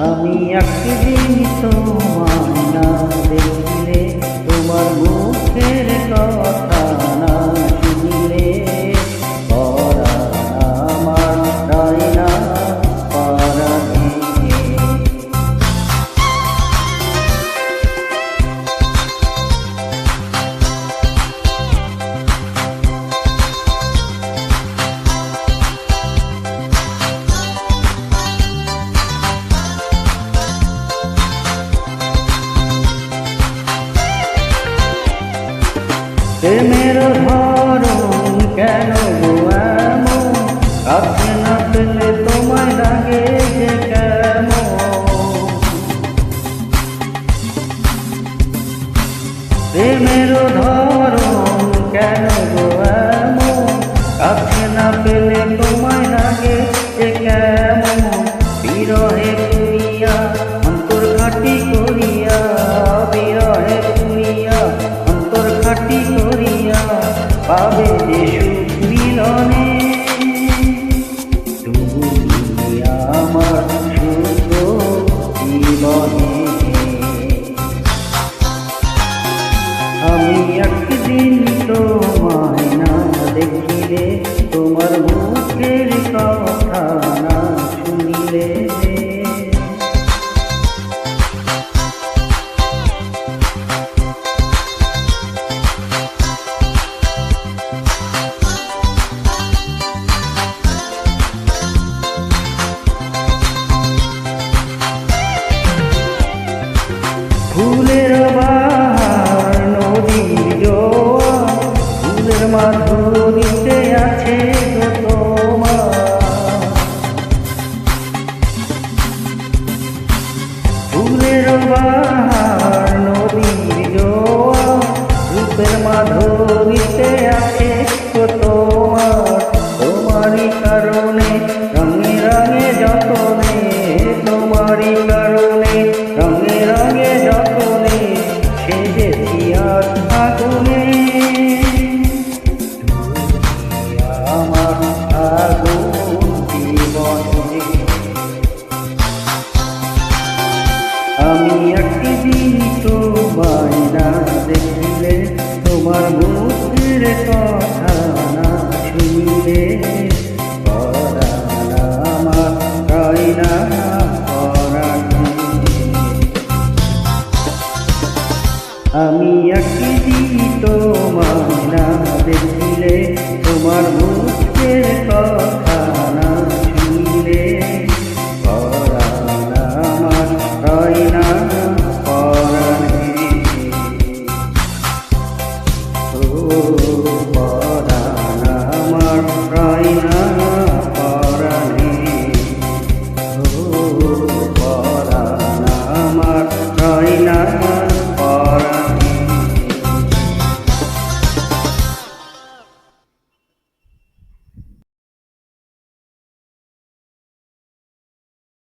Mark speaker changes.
Speaker 1: আমি একদিন তোমায় না দেখিলে, তোমার মুখের কথা না শুনিলে, পরাণ আমার রয় না পরাণে। প্রেমের ধরন কেন গো এমন, কাছে না পেলে তোমায় লাগে যে কেমন। প্রেমের ধরন কেন গো এমন, কাছে না পেলে তোমায় লাগে যে কেমন। বিরহে পুরিয়া অন্তর খাটি করিয়া, বিরহে পুরিয়া অন্তর খাটি করিয়া, পাবে যে সুখ মিলনে। তুমি আমার সুখ জীবনে। আমি একদিন তোমায় না দেখিলে, তোমার মুখের কথা না শুনিলে, ফুলের বাহার নদীর জোয়ার, ফুলের মাধুরীতে আছে গো তোমার। ফুলের বাহার নদীর জোয়ার, রূপের মাধুরী